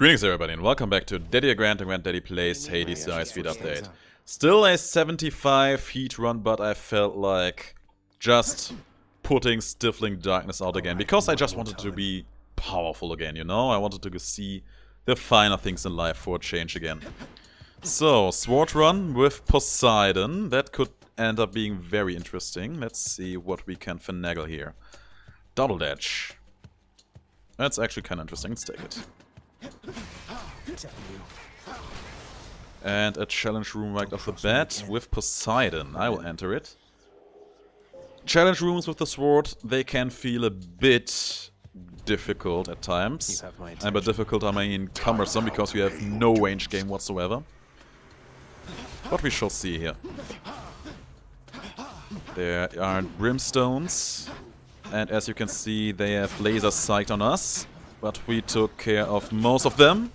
Greetings everybody and welcome back to DeGrand and Grand Daddy Plays Hades the High Speed Update. Still a 75 heat run, but I felt like just putting Stifling Darkness out again because I just wanted to be powerful again, you know? I wanted to see the finer things in life for a change again. So, Sword Run with Poseidon, that could end up being very interesting. Let's see what we can finagle here. Double Dash. That's actually kind of interesting, let's take it. And a challenge room right off the bat with Poseidon. I will enter it. Challenge rooms with the sword, they can feel a bit difficult at times. And by difficult I mean cumbersome because we have no range game whatsoever. But we shall see here. There are brimstones. And as you can see, they have laser sight on us. But we took care of most of them.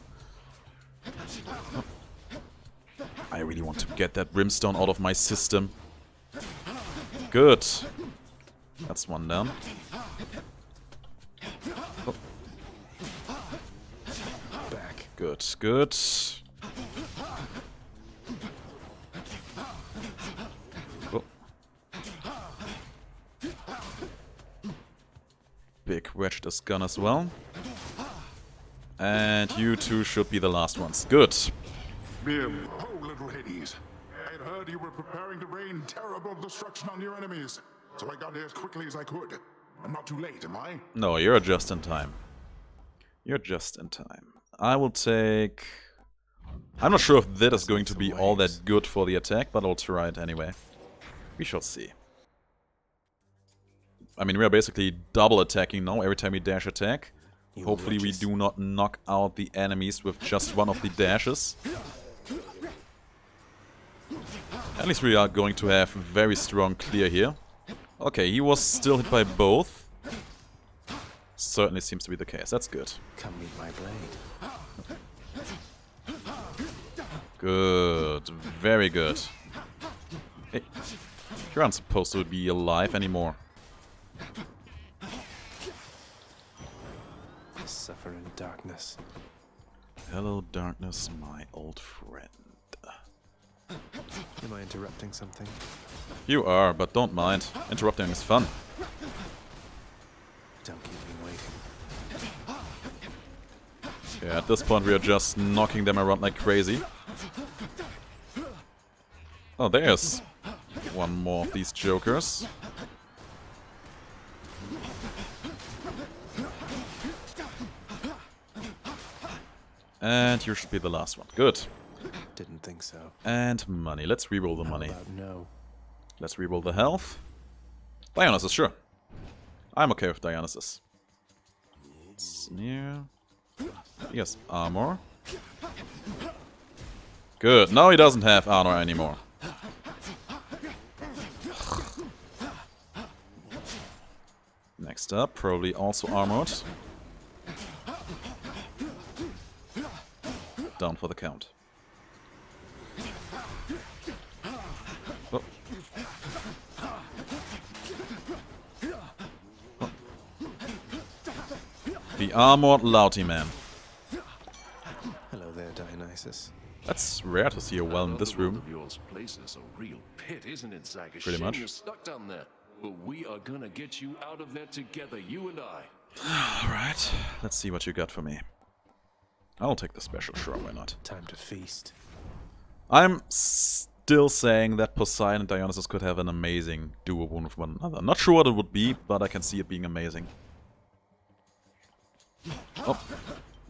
I really want to get that brimstone out of my system. Good. That's one down. Oh. Back. Good, good. Oh. Big wedge is gone as well. And you two should be the last ones. Good. Oh, little Hades. I had heard you were preparing to rain terrible destruction on your enemies. So I got here as quickly as I could. I'm not too late, am I? No, you're just in time. You're just in time. I will take... I'm not sure if that is going to be all that good for the attack, but I'll try it anyway. We shall see. I mean, we are basically double attacking now every time we dash attack. Hopefully we do not knock out the enemies with just one of the dashes. At least we are going to have very strong clear here. Okay, he was still hit by both. Certainly seems to be the case. That's good. Come meet my blade. Good. Very good. Hey, you aren't supposed to be alive anymore. Suffer in darkness. Hello, darkness, my old friend. Am I interrupting something? You are, but don't mind. Interrupting is fun. Don't keep me waiting. Yeah, at this point we are just knocking them around like crazy. Oh, there's one more of these jokers. And you should be the last one. Good. Didn't think so. And money. Let's reroll the money. No. Let's reroll the health. Dionysus, sure. I'm okay with Dionysus. Sneer. Yes, armor. Good. Now he doesn't have armor anymore. Next up, probably also armored. Down for the count. Oh. Oh. The armored Louty man. Hello there, Dionysus. That's rare to see a well in this room. Yours place is a real pit, isn't it, Zach? Pretty much. You're stuck down there, but we are gonna get you out of there together, you and I. Alright, let's see what you got for me. I'll take the special, sure, why not? Time to feast. I'm still saying that Poseidon and Dionysus could have an amazing duo one with one another. Not sure what it would be, but I can see it being amazing. Oh,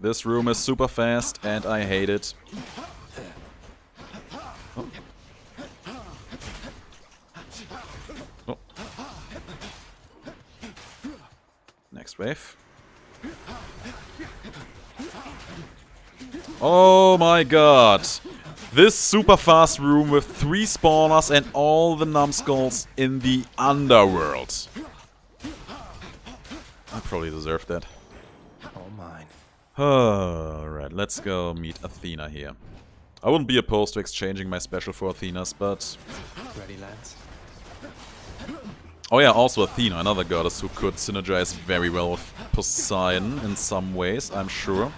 this room is super fast and I hate it. Oh. Oh. Next wave. Oh my god. This super fast room with 3 spawners and all the numbskulls in the underworld. I probably deserve that. All mine. Alright, let's go meet Athena here. I wouldn't be opposed to exchanging my special for Athena's, but... Ready, lads? Oh yeah, also Athena, another goddess who could synergize very well with Poseidon in some ways, I'm sure.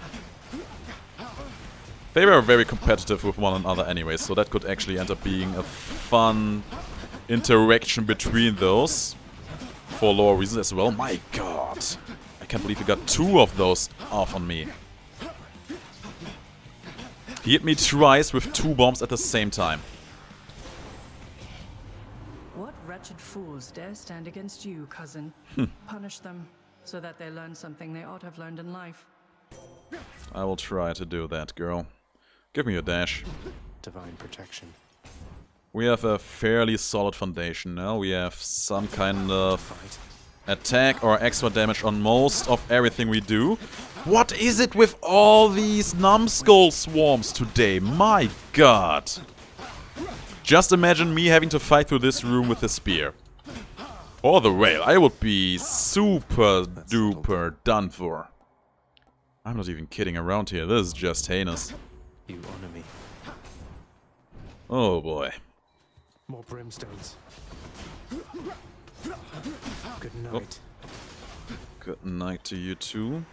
They were very competitive with one another anyway, so that could actually end up being a fun interaction between those. For lore reasons as well. My god. I can't believe he got 2 of those off on me. He hit me twice with 2 bombs at the same time. What wretched fools dare stand against you, cousin? Punish them, so that they learn something they ought to have learned in life. I will try to do that, girl. Give me your dash. Divine protection. We have a fairly solid foundation now. We have some kind of attack or extra damage on most of everything we do. What is it with all these numbskull swarms today? My god. Just imagine me having to fight through this room with a spear. Or the rail. I would be super duper done for. I'm not even kidding around here. This is just heinous. You honor me. Oh boy. More brimstones. Good night. Good night to you too,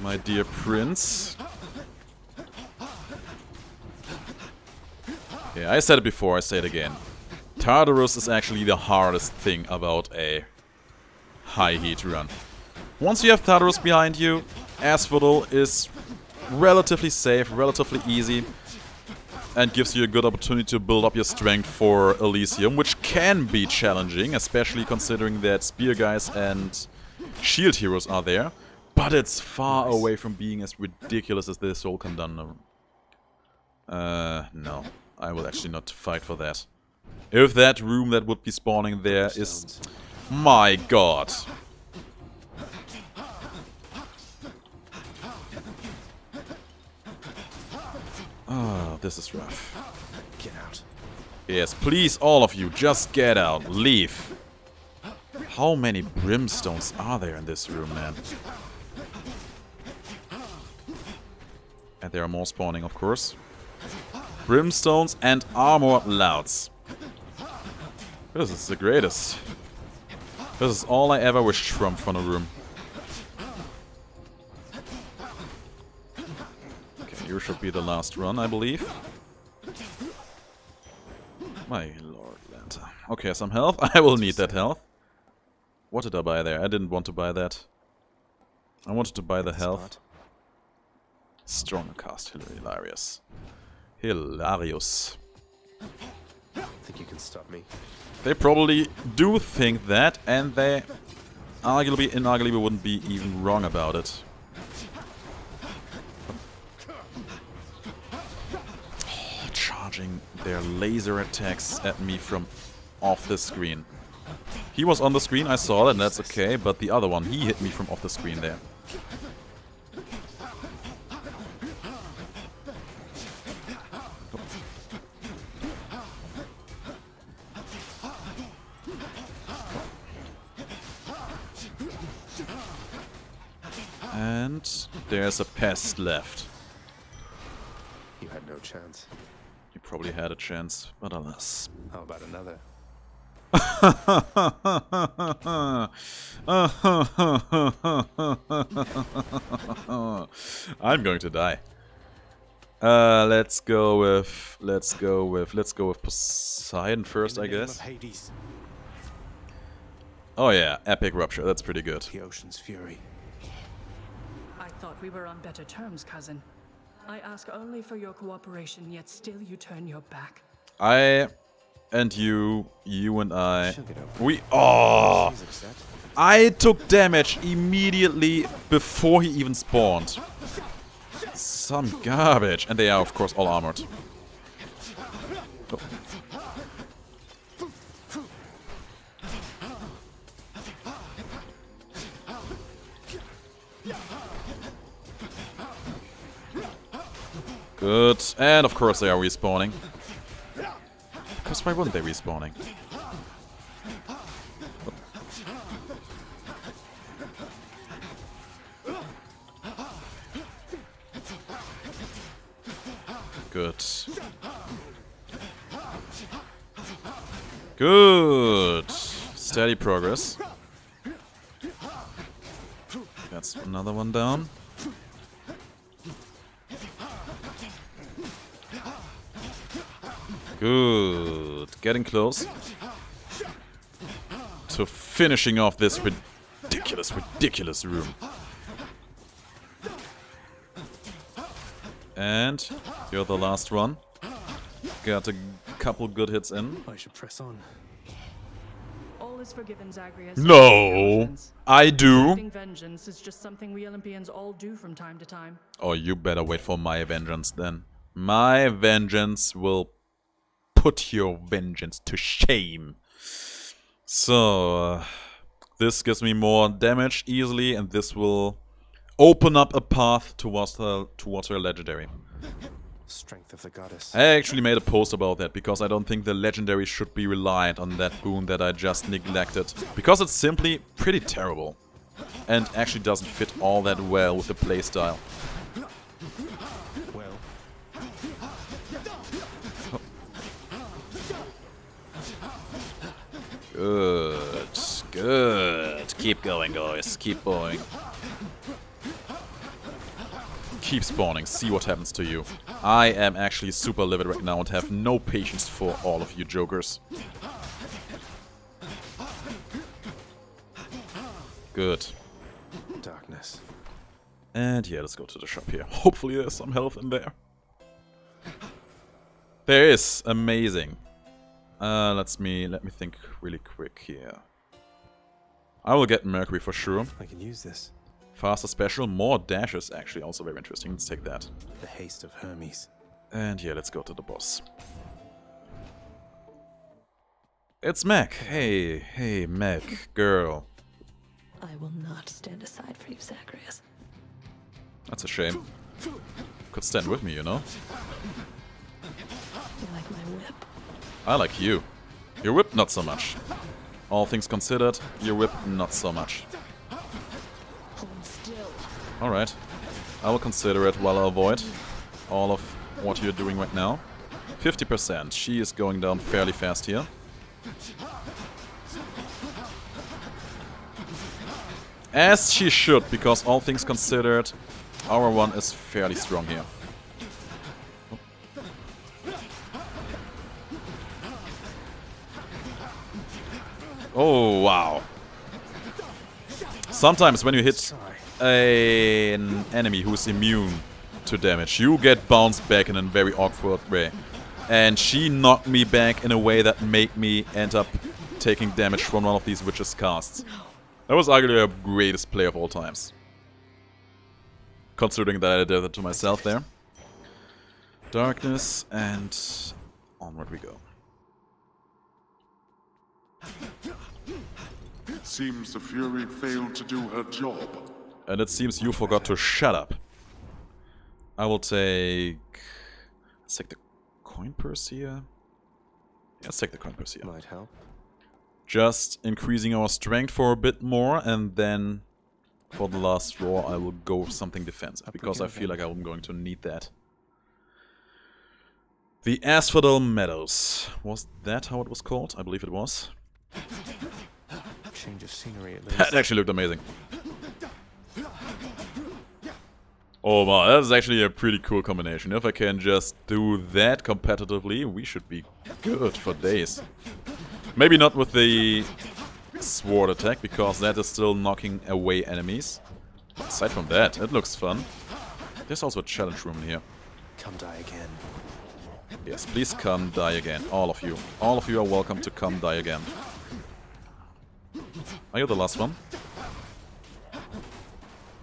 my dear prince. Yeah, I said it before, I say it again. Tartarus is actually the hardest thing about a high heat run. Once you have Tartarus behind you, ASPHODEL is relatively safe, relatively easy, and gives you a good opportunity to build up your strength for ELYSIUM, which can be challenging, especially considering that spear guys and shield heroes are there. But it's far away from being as ridiculous as this whole Conundrum. No. I will actually not fight for that. If that room that would be spawning there is... My god. Ah, this is rough. Get out. Yes, please, all of you, just get out. Leave. How many brimstones are there in this room, man? And there are more spawning, of course. Brimstones and armor louds. This is the greatest. This is all I ever wished from a room. Okay, you should be the last run, I believe. My lord, Lanta. Okay, some health. I will need that health. What did I buy there? I didn't want to buy that. I wanted to buy the health. Stronger cast, hilarious. Hilarious. Think you can stop me? They probably do think that, and they inarguably wouldn't be even wrong about it. Oh, charging their laser attacks at me from off the screen. He was on the screen, I saw it, and that's okay, but the other one, he hit me from off the screen there. And there's a pest left. You had no chance. You probably had a chance, but alas. How about another? I'm going to die. Let's go with Poseidon first, I guess. Hades, Oh yeah, epic rupture. That's pretty good. the ocean's fury. I thought we were on better terms, cousin. I ask only for your cooperation, yet still you turn your back. I and you and I, She'll get over we oh, She's upset. I took damage immediately before he even spawned. Some garbage, and they are of course all armored. Oh. Good, and of course they are respawning. Because why wouldn't they respawning? Good. Good. Steady progress. That's another one down. Good. Getting close to finishing off this ridiculous, ridiculous room. And you're the last one. Got a couple good hits in. I should press on. All is forgiven, Zagreus. No, I do. Exacting vengeance is just something we Olympians all do from time to time. Oh, you better wait for my vengeance then. My vengeance will put your vengeance to shame. So, this gives me more damage easily, and this will open up a path towards her legendary. Strength of the goddess. I actually made a post about that, because I don't think the legendary should be reliant on that boon that I just neglected. Because it's simply pretty terrible. And actually doesn't fit all that well with the playstyle. Well, Good, good. Keep going, guys. Keep going. Keep spawning. See what happens to you. I am actually super livid right now and have no patience for all of you jokers. Good. darkness. And yeah, let's go to the shop here. Hopefully there's some health in there. There is. Amazing. Let me think really quick here. I will get Mercury for sure. I can use this. Faster special, more dashes actually, also very interesting. Let's take that. The haste of Hermes. And yeah, let's go to the boss. It's Meg. Hey, Meg, girl. I will not stand aside for you, Zagreus. That's a shame. Could stand with me, you know? You like my whip? I like you. Your whip, not so much. All things considered, your whip, not so much. Hold still. Alright. I will consider it while I avoid all of what you're doing right now. 50%. She is going down fairly fast here. As she should, because all things considered, our one is fairly strong here. Oh, wow. Sometimes when you hit an enemy who's immune to damage, you get bounced back in a very awkward way. And she knocked me back in a way that made me end up taking damage from one of these witches' casts. That was arguably the greatest play of all times. Considering that I did it to myself there. Darkness, and onward we go. It seems the Fury failed to do her job. And it seems you forgot to shut up. I will take... Let's take the coin purse here. Yeah, let's take the coin purse here. Might help. Just increasing our strength for a bit more, and then for the last draw I will go with something defensive, because I feel like I'm going to need that. The Asphodel Meadows. Was that how it was called? I believe it was. Change of scenery at least. That actually looked amazing. Oh wow, that is actually a pretty cool combination. If I can just do that competitively, we should be good for days. Maybe not with the sword attack, because that is still knocking away enemies. Aside from that, it looks fun. There's also a challenge room in here. Come die again. Yes, please come die again. All of you. All of you are welcome to come die again. Are you the last one?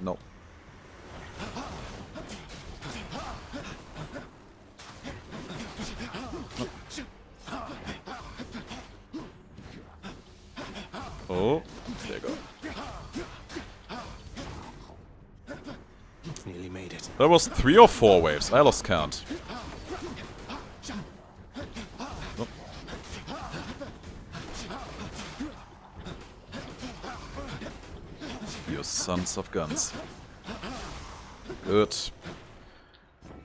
No. Oh, there you go. Nearly made it. There was 3 or 4 waves. I lost count. Nope. You sons of guns. Good.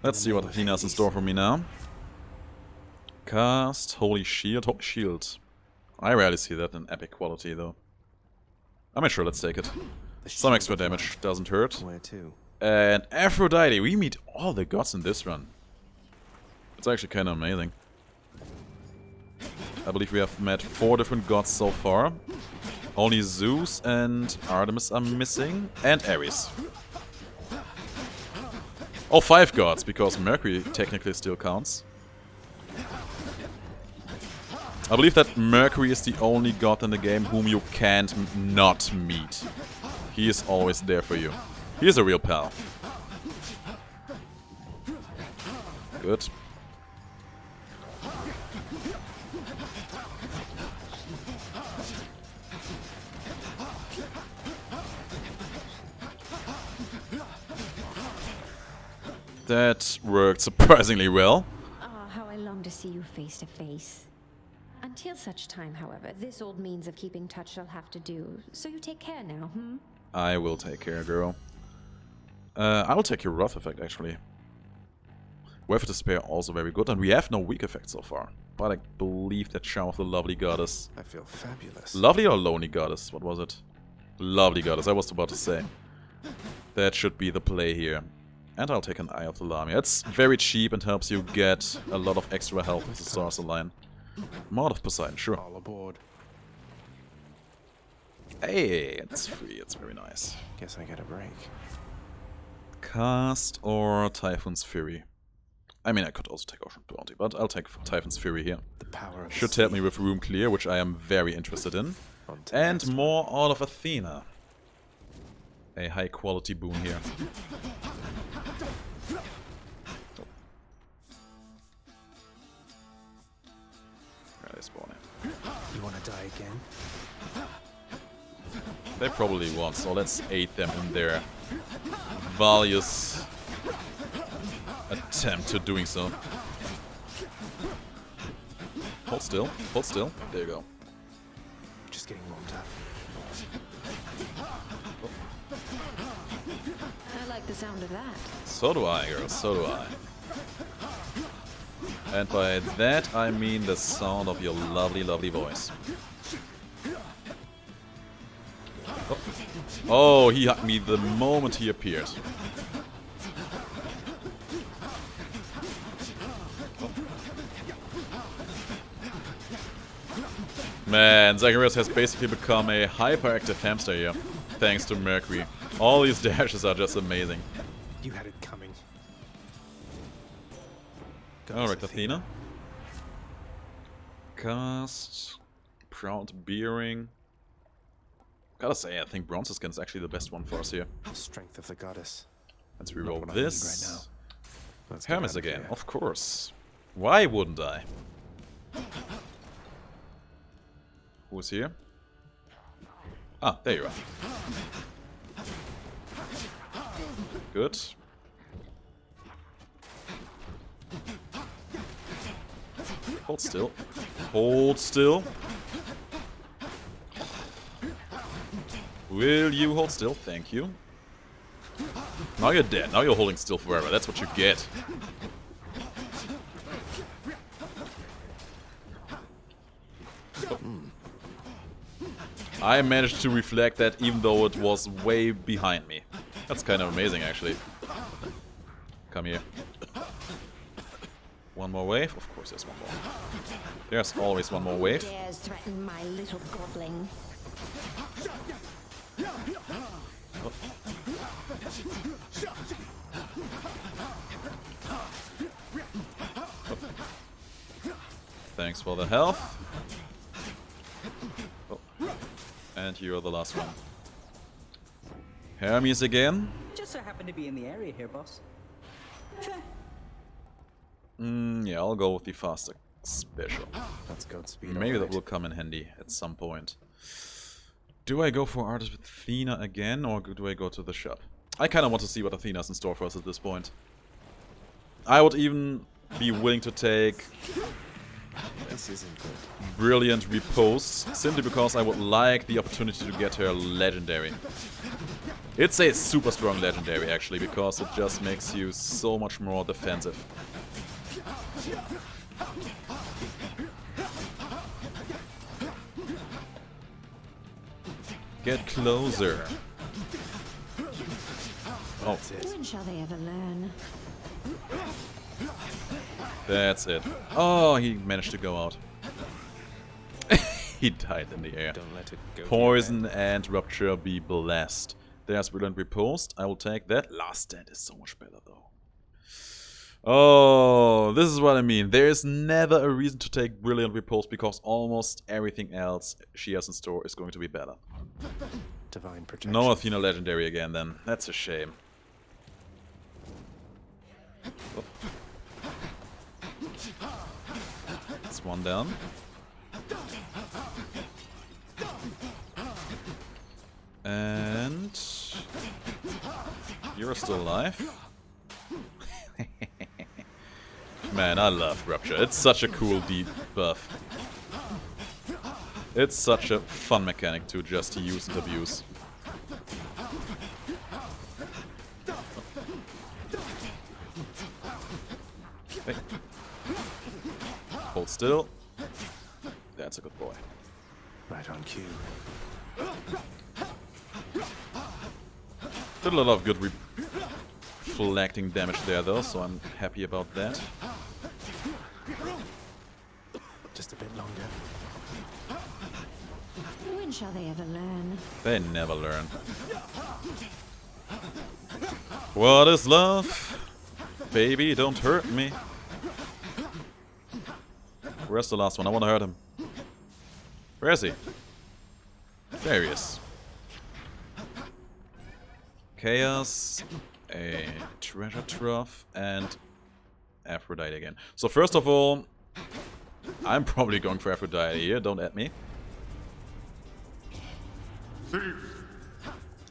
Let's see what Athena has in store for me now. Cast Holy Shield. Holy Shield. I rarely see that in epic quality, though. I mean, sure, let's take it. Some extra damage doesn't hurt. Where to? And Aphrodite. We meet all the gods in this run. It's actually kind of amazing. I believe we have met 4 different gods so far. Only Zeus and Artemis are missing, and Ares. Oh, 5 gods, because Mercury technically still counts. I believe that Mercury is the only god in the game whom you can't not meet. He is always there for you. He is a real pal. Good. That worked surprisingly well. Ah, how I long to see you face to face. Until such time, however, this old means of keeping touch shall have to do. So you take care now, hmm? I will take care, girl. I will take your wrath effect, actually. Weather to spare also very good, and we have no weak effect so far. But I believe that Charm of the Lovely Goddess. I feel fabulous. Lovely or Lonely Goddess? What was it? Lovely Goddess, I was about to say. That should be the play here. And I'll take an Eye of the Lamia. It's very cheap and helps you get a lot of extra health as the stars align. Mod of Poseidon, sure. All aboard. Hey, it's free, it's very nice. Guess I get a break. Cast or Typhoon's Fury? I mean, I could also take Ocean Bounty, but I'll take Typhoon's Fury here. The power of Should help me with Room Clear, which I am very interested in. And more out of Athena. A high quality boon here. Where are they spawning? You want to die again? They probably won't, so let's aid them in their valious attempt to doing so. Hold still, hold still. There you go. Just getting warmed up. I like the sound of that. So do I, girl, so do I. And by that I mean the sound of your lovely, lovely voice. Oh, he hugged me the moment he appeared. Man, Zacharias has basically become a hyperactive hamster here, thanks to Mercury. All these dashes are just amazing. You had it coming. Alright, Athena. Cast. Proud Bearing. Gotta say, I think Bronze Skin is actually the best one for us here. The strength of the goddess. Let's Not reroll what I need this. right now. Let's get Hermes out of again, here. of course. Why wouldn't I? Who's here? Ah, there you are. Good. Hold still. Hold still. Will you hold still? Thank you. Now you're dead. Now you're holding still forever. That's what you get. I managed to reflect that even though it was way behind me. That's kind of amazing, actually. Come here. One more wave? Of course there's one more. There's always one more wave. Dares threaten my little godling. Thanks for the health. Oh. And you're the last one. Hermes again. Just so happen to be in the area here, boss. Yeah, I'll go with the faster special. That's Godspeed. Maybe that alright. will come in handy at some point. Do I go for Artist with Athena again, or do I go to the shop? I kind of want to see what Athena's in store for us at this point. I would even be willing to take This isn't good. Brilliant Repose, simply because I would like the opportunity to get her legendary. It's a super strong legendary, actually, because it just makes you so much more defensive. Get closer. Oh, When shall they ever learn? that's it. Oh, he managed to go out. He died in the air. Don't let it go. Poison and Rupture be blessed. There's Brilliant Riposte. I will take that. Last Stand is so much better though. Oh, this is what I mean. There is never a reason to take Brilliant Riposte because almost everything else she has in store is going to be better. Divine protection. No Athena Legendary again then. That's a shame. Oh. That's one down. And you're still alive. Man, I love Rupture. It's such a cool debuff. It's such a fun mechanic to just use and abuse. Hey. Hold still. That's a good boy. Right on cue. Did a lot of good reflecting damage there though, so I'm happy about that. Just a bit longer. When shall they ever learn? They never learn. What is love? Baby, don't hurt me. Where's the last one? I want to hurt him. Where is he? There he is. Chaos, a treasure trough, and Aphrodite again. So first of all, I'm probably going for Aphrodite here, don't at me. Thief!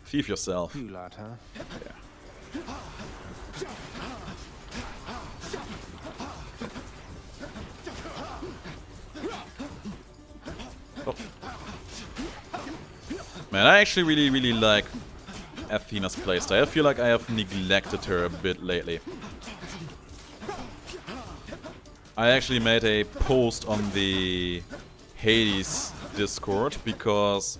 Thief yourself. You lot, huh? Yeah. Oh. Man, I actually really like Athena's playstyle. I feel like I have neglected her a bit lately. I actually made a post on the Hades Discord because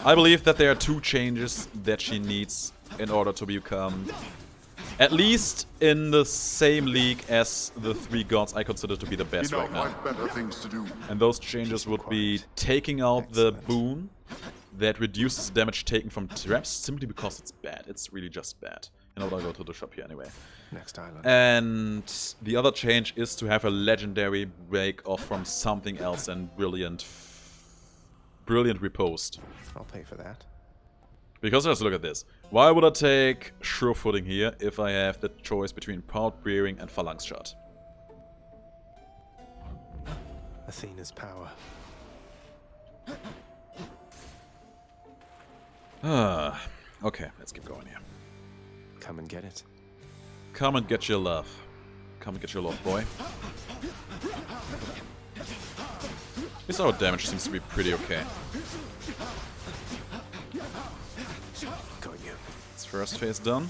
I believe that there are 2 changes that she needs in order to become at least in the same league as the 3 gods I consider to be the best right now. Better things to do. And those changes would be taking out the boon that reduces damage taken from traps simply because it's bad. It's really just bad. You know what, I'll go to the shop here anyway. Next island. And the other change is to have a legendary break off from something else and brilliant riposte. I'll pay for that. Because let's look at this. Why would I take Sure Footing here if I have the choice between Proud Brearing and Phalanx Shot? Athena's power. Okay, let's keep going here. Come and get it. Come and get your love. Come and get your love, boy. At least our damage seems to be pretty okay. Got you. It's first phase done.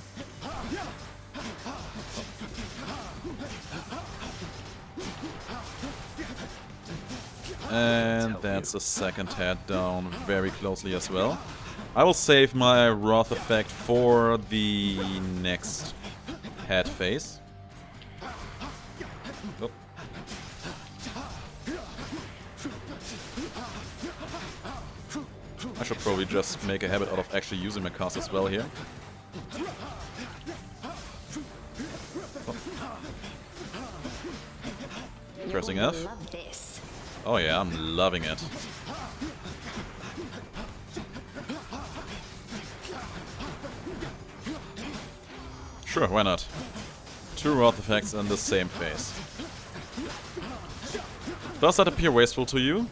And that's a second head down very closely as well. I will save my Wrath effect for the next head phase. Oh. I should probably just make a habit out of actually using my cast as well here. Oh. Pressing F. Love this. Oh yeah, I'm loving it. Sure, why not? 2 Wrath effects in the same phase. Does that appear wasteful to you?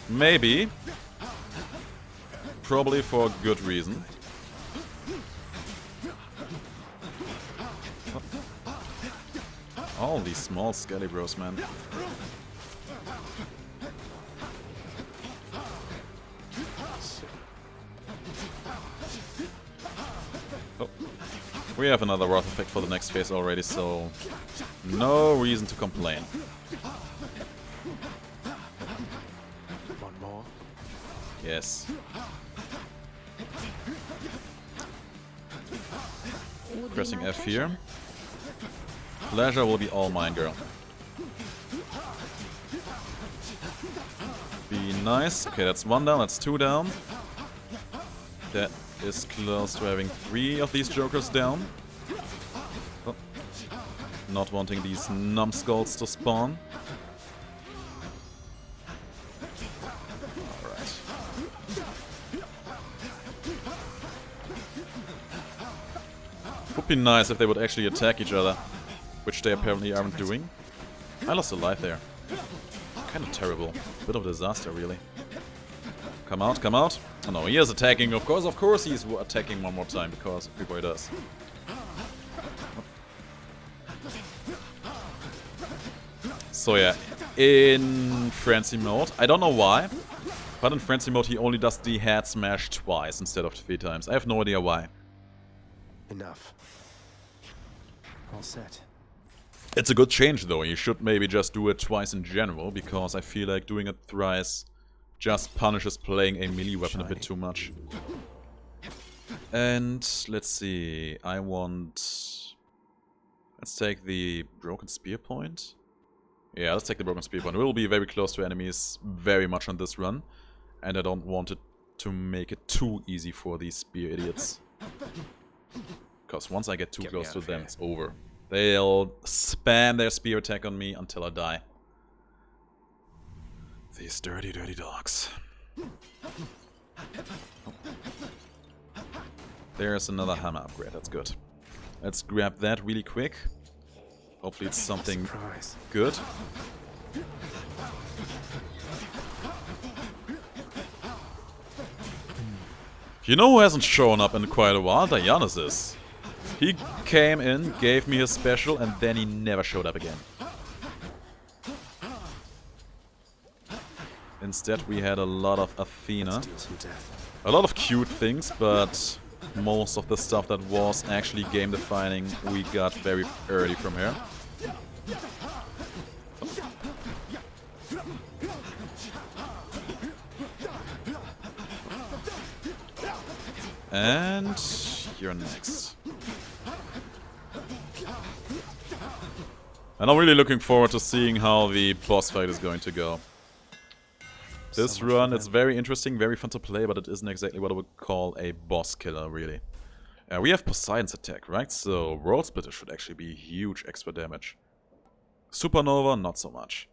Maybe. Probably for a good reason. All these small skelly bros, man. Oh. We have another Wrath effect for the next phase already, so no reason to complain. One more. Yes. Pressing F here. Pleasure will be all mine, girl. Be be nice. Okay, that's 1 down, that's 2 down. That is close to having 3 of these jokers down. Oh. Not wanting these numbskulls to spawn. Alright. Would be nice if they would actually attack each other, which they apparently aren't doing. I lost a life there. Kind of terrible. Bit of a disaster, really. Come out, come out. Oh no, he is attacking, of course he's attacking one more time, because everybody does. So yeah, in Frenzy mode, I don't know why, but in Frenzy mode he only does the head smash twice instead of 3 times. I have no idea why. Enough. All set. It's a good change though, you should maybe just do it twice in general, because I feel like doing it thrice just punishes playing a melee weapon a bit too much. And let's see, I want... Let's take the Broken Spear Point. Yeah, let's take the Broken Spear Point. We will be very close to enemies very much on this run. And I don't want it to make it too easy for these spear idiots. Because once I get too close to them, it's over. They'll spam their spear attack on me until I die. These dirty, dirty dogs. There's another hammer upgrade, that's good. Let's grab that really quick. Hopefully it's something good. You know who hasn't shown up in quite a while? Dionysus. He came in, gave me his special, and then he never showed up again. Instead we had a lot of Athena. A lot of cute things, but most of the stuff that was actually game defining we got very early from her. And you're next. And I'm really looking forward to seeing how the boss fight is going to go. This run, it's very interesting, very fun to play, but it isn't exactly what I would call a boss killer, really. We have Poseidon's attack, right? So World Splitter should actually be huge extra damage. Supernova, not so much.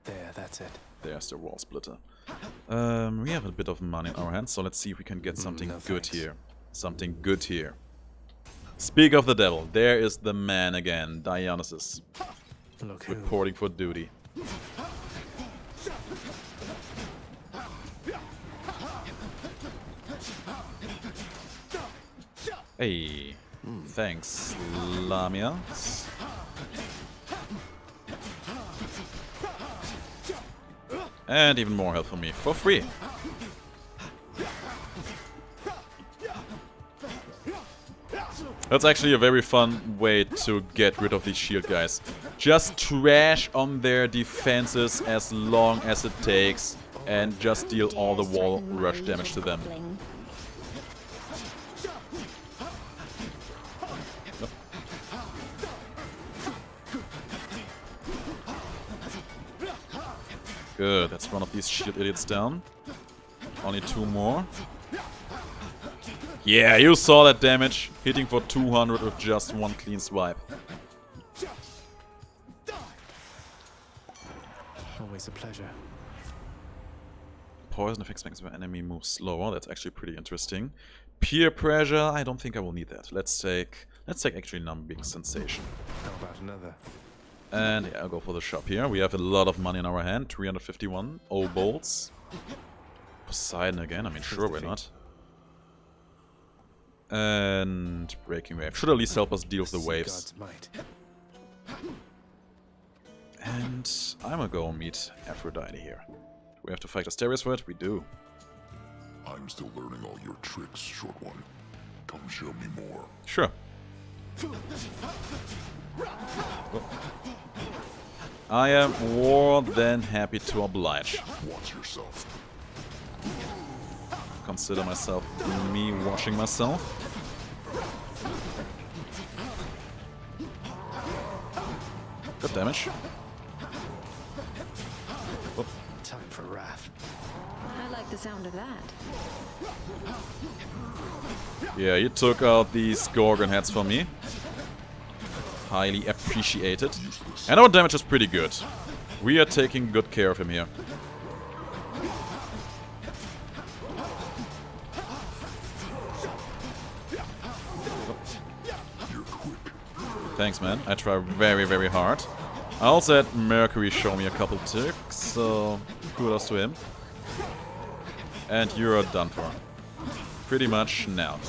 There, that's it. There's the World Splitter. We have a bit of money in our hands, so let's see if we can get something good here. Something good here. Speak of the devil, there is the man again, Dionysus. Reporting for duty. Hey, thanks, Lamia. And even more health for me, for free. That's actually a very fun way to get rid of these shield guys. Just trash on their defenses as long as it takes, and just deal all the wall rush damage to them. Good, that's one of these shield idiots down. Only 2 more. Yeah, you saw that damage. Hitting for 200 with just 1 clean swipe. Always a pleasure. Poison effects makes the enemy move slower. That's actually pretty interesting. Peer pressure, I don't think I will need that. Let's take actually numbing sensation. How about another? And yeah, I'll go for the shop here. We have a lot of money in our hand. 351. Oh, bolts. Poseidon again. I mean, sure, why not? And breaking wave. Should at least help us deal with the waves. And I'm gonna go meet Aphrodite here. Do we have to fight Asterius for it? We do. I'm still learning all your tricks, short one. Come show me more. Sure. I am more than happy to oblige. Watch yourself. Consider myself me washing myself. Good damage. Whoop. Time for the sound of that. Yeah, you took out these Gorgon heads for me. Highly appreciated. And our damage is pretty good. We are taking good care of him here. Thanks, man. I try very, very hard. I also had Mercury show me a couple tricks, so kudos to him. And you're done for. Pretty much now.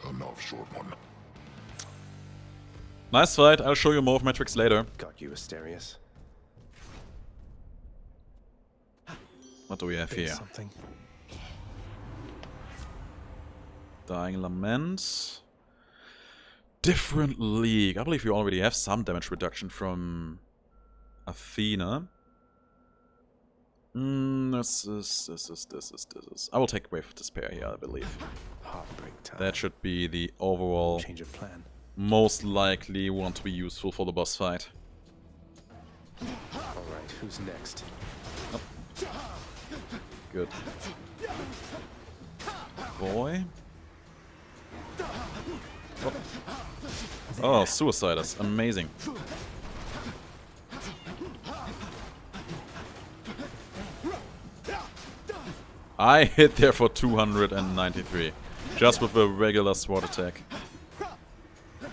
Enough, short one. Nice fight. I'll show you more of my tricks later. Got you, Asterius. What do we have Bit here? something. Dying Lament. Different league. I believe we already have some damage reduction from Athena. This is. I will take Wave of Despair here, I believe. Heartbreak time. That should be the overall Change of plan. most likely one to be useful for the boss fight. Alright, who's next? Good. Boy. Oh, Suicidus. Amazing. I hit there for 293. Just with a regular sword attack.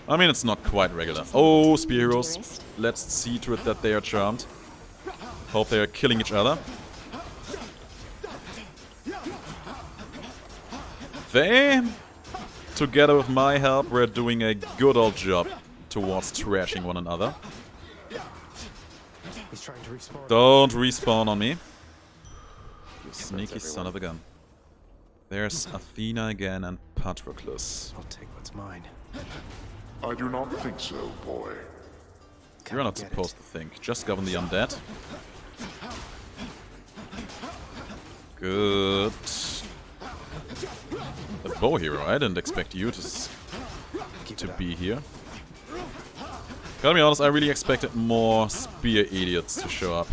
I mean, it's not quite regular. Oh, Spear Heroes. Let's see to it that they are charmed. Hope they are killing each other. They, together with my help, were doing a good old job towards trashing one another. He's trying to respawn. Don't respawn on me. You sneaky son of a gun. There's Athena again and Patroclus. I'll take what's mine. I do not think so, boy. You're not supposed to think. Just govern the undead. Good. A bow hero. I didn't expect you to be here. Gotta be honest, I really expected more spear idiots to show up.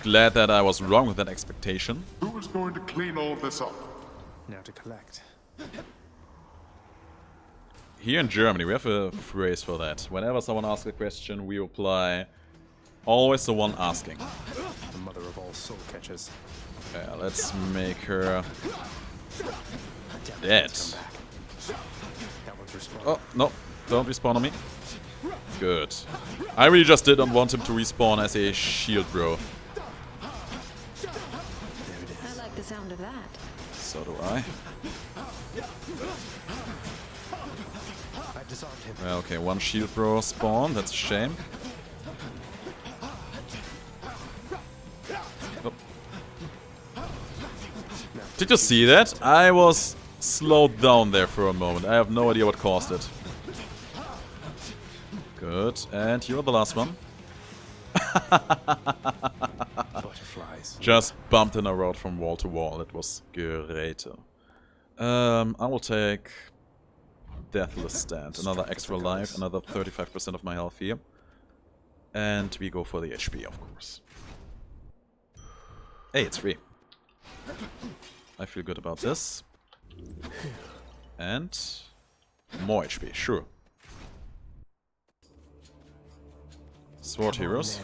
Glad that I was wrong with that expectation. Who is going to clean all this up? Now to collect. Here in Germany, we have a phrase for that. Whenever someone asks a question, we reply, always the one asking. The mother of all soul catchers. Yeah, let's make her dead. That one's respawn. Oh, no. Don't respawn on me. Good. I really just didn't want him to respawn as a shield bro. I like the sound of that. So do I. I disarmed him. Well, okay, one shield bro spawned. That's a shame. Oh. Did you see that? I was slowed down there for a moment. I have no idea what caused it. Good. And you're the last one. Butterflies. Just bumped in a road from wall to wall. It was great. I will take Deathless Stand. Another extra life, another 35% of my health here. And we go for the HP, of course. Hey, it's free. I feel good about this. And more HP, sure. Sword heroes.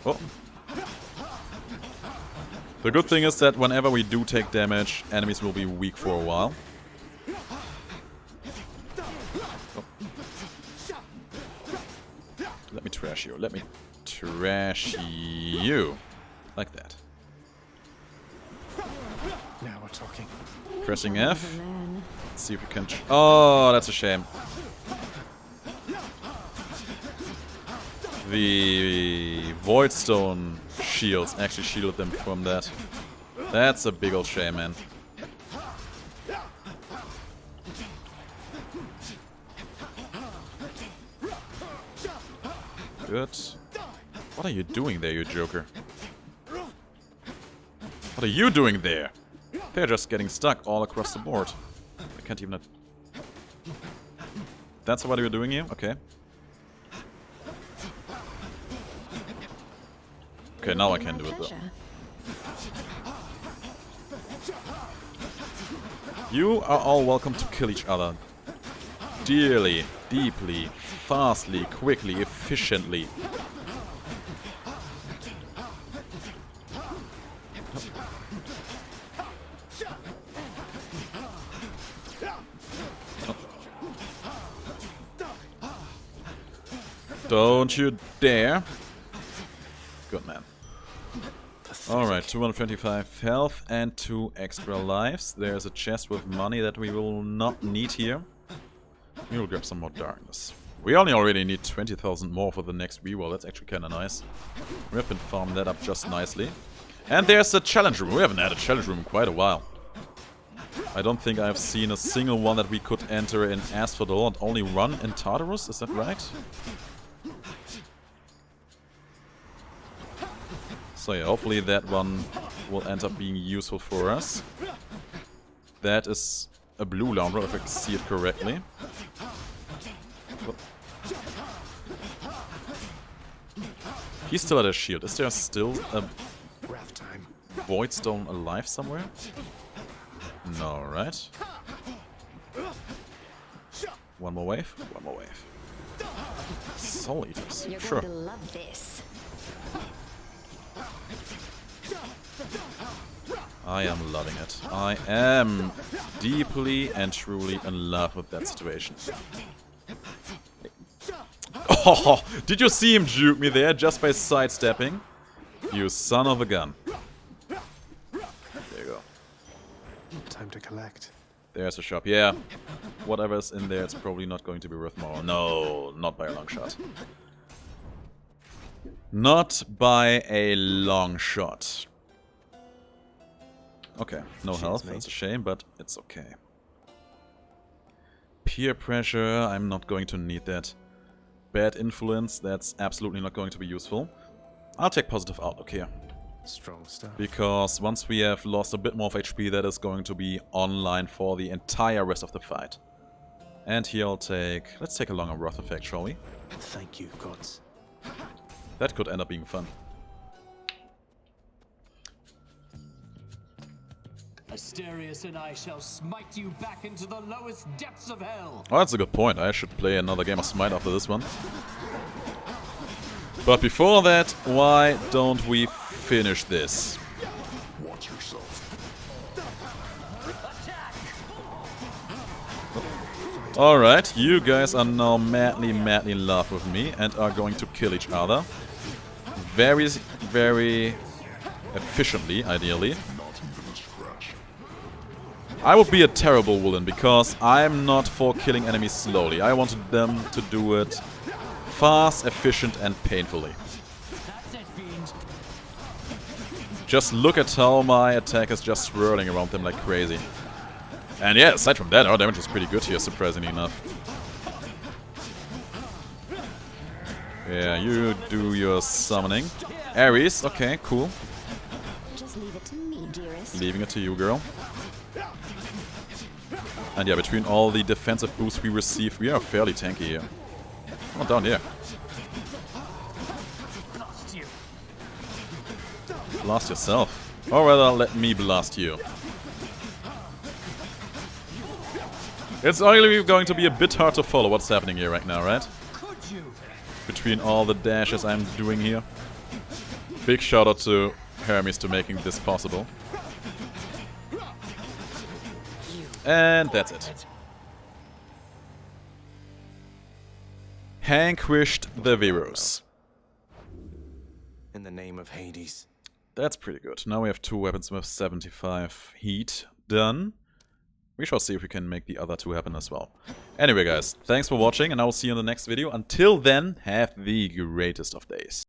Oh. The good thing is that whenever we do take damage, enemies will be weak for a while. Oh. Let me trash you. Let me trash you. Like that. Now we're talking. Pressing F. Man. Let's see if we can... Oh, that's a shame. The Voidstone shields actually shielded them from that. That's a big old shame, man. Good. What are you doing there, you joker? What are you doing there? They're just getting stuck all across the board. I can't even... That's what you're doing here? Okay. Okay, now I can do it though. You are all welcome to kill each other. Dearly, deeply, fastly, quickly, efficiently. Don't you dare. Good man. Alright, 225 health and 2 extra lives. There's a chest with money that we will not need here. We will grab some more darkness. We only already need 20,000 more for the next reroll. That's actually kinda nice. We have been farming that up just nicely. And there's a challenge room. We haven't had a challenge room in quite a while. I don't think I've seen a single one that we could enter in ASPHODEL and only run in TARTARUS, is that right? So yeah, hopefully that one will end up being useful for us. That is a blue launcher, if I can see it correctly. He's still at a shield. Is there still a void stone alive somewhere? No, right? One more wave. One more wave. Soul Eaters. You're Sure. going to love this. I am loving it. I am deeply and truly in love with that situation. Oh, did you see him juke me there just by sidestepping? You son of a gun. There you go. Time to collect. There's a shop. Yeah, whatever's in there, it's probably not going to be worth more. No, not by a long shot. Not by a long shot. Okay, no health, that's a shame, but it's okay. Peer pressure, I'm not going to need that. Bad influence, that's absolutely not going to be useful. I'll take positive outlook here. Strong stuff. Because once we have lost a bit more of HP, that is going to be online for the entire rest of the fight. And here I'll take... let's take a longer wrath effect, shall we? Thank you, gods. That could end up being fun. Asterius and I shall smite you back into the lowest depths of hell. Oh, that's a good point. I should play another game of Smite after this one. But before that, why don't we finish this? Watch yourself. Alright, you guys are now madly in love with me and are going to kill each other. Very, very efficiently, ideally. I would be a terrible villain because I'm not for killing enemies slowly. I wanted them to do it fast, efficient and painfully. Just look at how my attack is just swirling around them like crazy. And yeah, aside from that, our damage is pretty good here, surprisingly enough. Yeah, you do your summoning. Ares, okay, cool. Just leave it to me, dearest. Leaving it to you, girl. And yeah, between all the defensive boosts we receive, we are fairly tanky here. Come on down here. Blast yourself. Or rather, let me blast you. It's only going to be a bit hard to follow what's happening here right now, right? Between all the dashes I'm doing here. Big shout out to Hermes to making this possible. And that's it. Vanquished the Virus. In the name of Hades. That's pretty good. Now we have 2 weapons with 75 heat done. We shall see if we can make the other 2 happen as well. Anyway guys, thanks for watching and I will see you in the next video. Until then, have the greatest of days.